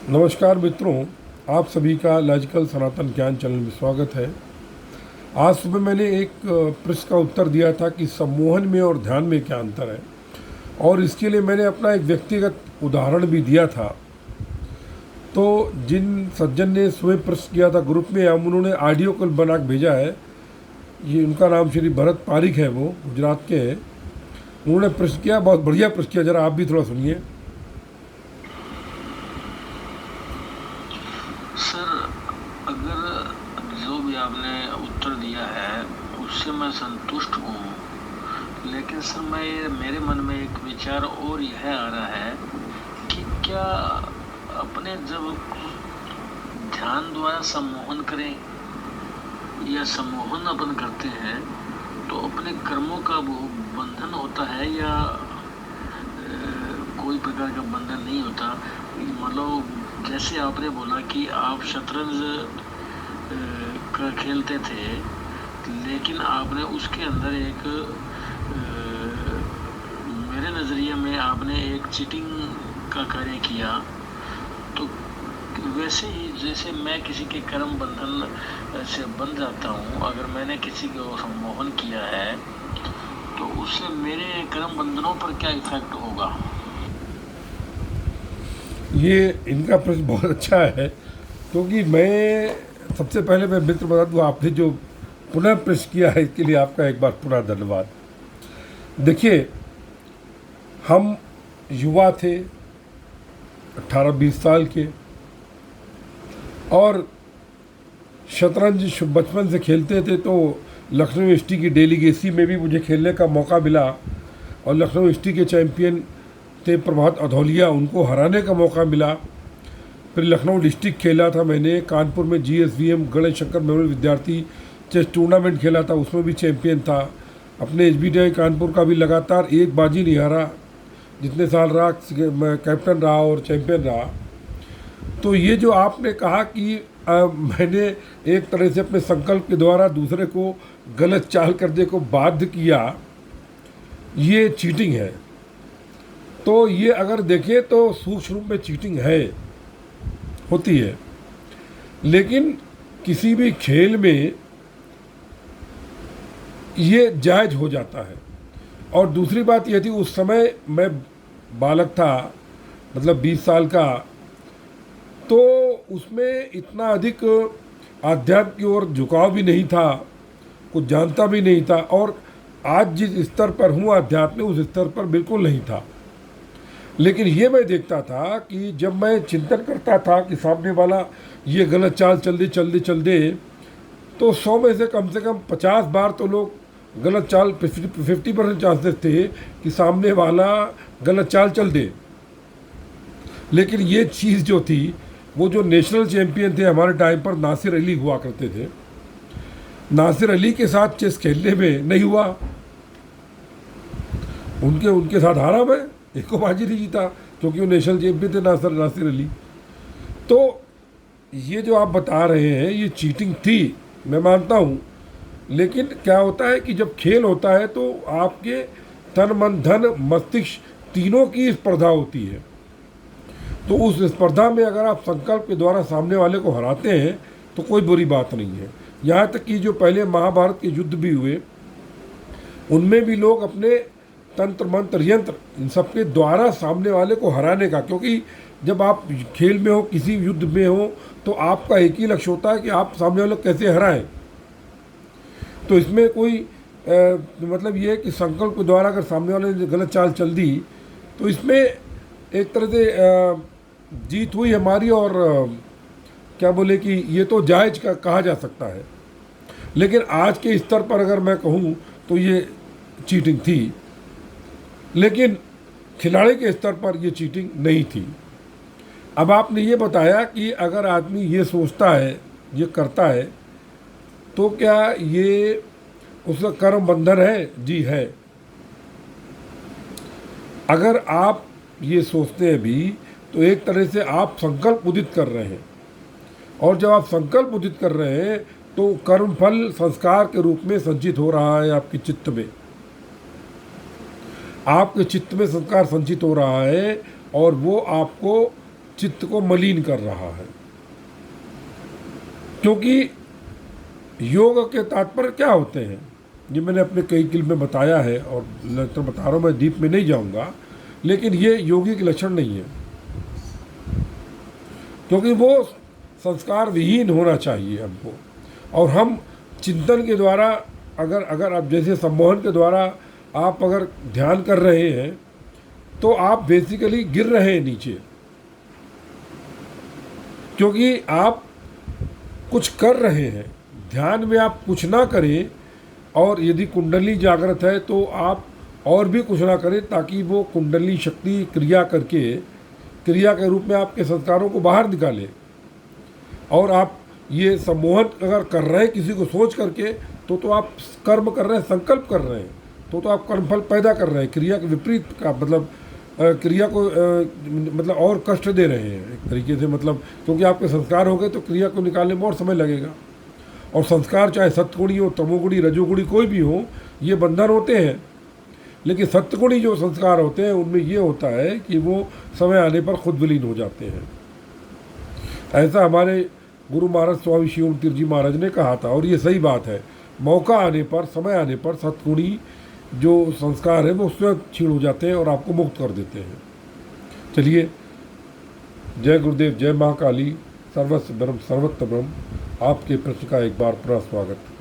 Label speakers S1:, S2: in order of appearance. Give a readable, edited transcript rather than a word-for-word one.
S1: नमस्कार मित्रों, आप सभी का लॉजिकल सनातन ज्ञान चैनल में स्वागत है। आज सुबह मैंने एक प्रश्न का उत्तर दिया था कि सम्मोहन में और ध्यान में क्या अंतर है, और इसके लिए मैंने अपना एक व्यक्तिगत उदाहरण भी दिया था। तो जिन सज्जन ने सुबह प्रश्न किया था ग्रुप में, हम उन्होंने ऑडियो कल बना के भेजा है। ये उनका नाम श्री भरत पारिक है, वो गुजरात के हैं। उन्होंने प्रश्न किया, बहुत बढ़िया प्रश्न किया, ज़रा आप भी थोड़ा सुनिए।
S2: सर, अगर जो भी आपने उत्तर दिया है उससे मैं संतुष्ट हूँ, लेकिन सर मेरे मन में एक विचार और यह आ रहा है कि क्या अपने जब ध्यान द्वारा सम्मोहन करें या सम्मोहन अपन करते हैं तो अपने कर्मों का वो बंधन होता है या कोई प्रकार का बंधन नहीं होता। मतलब जैसे आपने बोला कि आप शतरंज का खेलते थे, लेकिन आपने उसके अंदर एक मेरे नज़रिए में आपने एक चीटिंग का कार्य किया। तो वैसे ही जैसे मैं किसी के कर्म बंधन से बंध जाता हूँ, अगर मैंने किसी को सम्मोहन किया है तो उससे मेरे कर्म बंधनों पर क्या इफेक्ट होगा?
S1: ये इनका प्रश्न बहुत अच्छा है, क्योंकि मैं सबसे पहले मैं मित्र बता दूँ, आपने जो पुनः प्रश्न किया है इसके लिए आपका एक बार पुनः धन्यवाद। देखिए, हम युवा थे, 18-20 साल के, और शतरंज बचपन से खेलते थे। तो लखनऊ यूनिवर्सिटी की डेलीगेसी में भी मुझे खेलने का मौका मिला, और लखनऊ यूनिवर्सिटी के चैंपियन थे प्रभात अधौलिया, उनको हराने का मौका मिला। फिर लखनऊ डिस्ट्रिक्ट खेला था मैंने, कानपुर में GSVM गणेश शंकर मेमोरियल विद्यार्थी चेस टूर्नामेंट खेला था, उसमें भी चैंपियन था। अपने SBTI कानपुर का भी लगातार एक बाजी नहीं हारा, जितने साल रहा मैं कैप्टन रहा और चैंपियन रहा। तो ये जो आपने कहा कि मैंने एक तरह से अपने संकल्प के द्वारा दूसरे को गलत चाल करने को बाध्य किया, ये चीटिंग है। तो ये अगर देखें तो सूक्ष्म रूप में चीटिंग है, होती है। लेकिन किसी भी खेल में ये जायज हो जाता है। और दूसरी बात यह थी, उस समय मैं बालक था, मतलब 20 साल का, तो उसमें इतना अधिक आध्यात्म की ओर झुकाव भी नहीं था, कुछ जानता भी नहीं था। और आज जिस स्तर पर हूँ आध्यात्म में, उस स्तर पर बिल्कुल नहीं था। लेकिन ये मैं देखता था कि जब मैं चिंतन करता था कि सामने वाला ये गलत चाल चल दे, तो 100 में से कम 50 बार तो लोग गलत चाल, 50% चांसेस थे कि सामने वाला गलत चाल चल दे। लेकिन ये चीज़ जो थी, वो जो नेशनल चैंपियन थे हमारे टाइम पर, नासिर अली हुआ करते थे, नासिर अली के साथ चेस खेलने में नहीं हुआ। उनके साथ हारा मैं, एक को बाजी नहीं जीता, क्योंकि वो नेशनल चैंपियन थे नासिर अली। तो ये जो आप बता रहे हैं ये चीटिंग थी, मैं मानता हूँ। लेकिन क्या होता है कि जब खेल होता है तो आपके तन मन धन मस्तिष्क तीनों की स्पर्धा होती है। तो उस स्पर्धा में अगर आप संकल्प के द्वारा सामने वाले को हराते हैं तो कोई बुरी बात नहीं है। यहाँ तक कि जो पहले महाभारत के युद्ध भी हुए, उनमें भी लोग अपने तंत्र मंत्र यंत्र इन सब के द्वारा सामने वाले को हराने का, क्योंकि जब आप खेल में हो, किसी युद्ध में हो, तो आपका एक ही लक्ष्य होता है कि आप सामने वाले को कैसे हराएं। तो इसमें कोई मतलब ये है कि संकल्प के द्वारा अगर सामने वाले ने गलत चाल चल दी, तो इसमें एक तरह से जीत हुई हमारी, और क्या बोले कि ये तो जायज़ का कहा जा सकता है। लेकिन आज के स्तर पर अगर मैं कहूँ तो ये चीटिंग थी, लेकिन खिलाड़ी के स्तर पर ये चीटिंग नहीं थी। अब आपने ये बताया कि अगर आदमी ये सोचता है, ये करता है, तो क्या ये उसका कर्म बंधन है? जी है। अगर आप ये सोचते हैं भी, तो एक तरह से आप संकल्प उदित कर रहे हैं, और जब आप संकल्प उदित कर रहे हैं तो कर्म फल संस्कार के रूप में संचित हो रहा है आपके चित्त में। आपके चित्त में संस्कार संचित हो रहा है, और वो आपको चित्त को मलिन कर रहा है। क्योंकि योग के तात्पर्य क्या होते हैं, ये मैंने अपने कई क्लिप में बताया है और लगातार बता रहा हूँ, मैं डीप में नहीं जाऊँगा, लेकिन ये योगी के लक्षण नहीं है। क्योंकि वो संस्कार विहीन होना चाहिए हमको। और हम चिंतन के द्वारा अगर आप जैसे सम्मोहन के द्वारा आप अगर ध्यान कर रहे हैं तो आप बेसिकली गिर रहे हैं नीचे, क्योंकि आप कुछ कर रहे हैं। ध्यान में आप कुछ ना करें और यदि कुंडली जागृत है तो आप और भी कुछ ना करें, ताकि वो कुंडली शक्ति क्रिया करके क्रिया के रूप में आपके संस्कारों को बाहर निकाले। और आप ये सम्मोहन अगर कर रहे हैं किसी को सोच करके तो आप कर्म कर रहे हैं, संकल्प कर रहे हैं, तो आप कर्मफल पैदा कर रहे हैं, क्रिया के विपरीत का मतलब क्रिया को मतलब और कष्ट दे रहे हैं एक तरीके से, मतलब क्योंकि आपके संस्कार हो गए तो क्रिया को निकालने में और समय लगेगा। और संस्कार चाहे सत्गुणी हो, तमोगुणी, रजोगुणी कोई भी हो, ये बंधन होते हैं। लेकिन सत्गुणी जो संस्कार होते हैं उनमें ये होता है कि वो समय आने पर खुद विलीन हो जाते हैं। ऐसा हमारे गुरु महाराज स्वामी शिव तीर्थ जी महाराज ने कहा था, और ये सही बात है। मौका आने पर, समय आने पर सत्गुणी जो संस्कार है वो स्वयं क्षीण हो जाते हैं और आपको मुक्त कर देते हैं। चलिए, जय गुरुदेव, जय महाकाली, सर्वस्व ब्रह्म सर्वत्र ब्रह्म। आपके प्रश्न का एक बार पुनः स्वागत।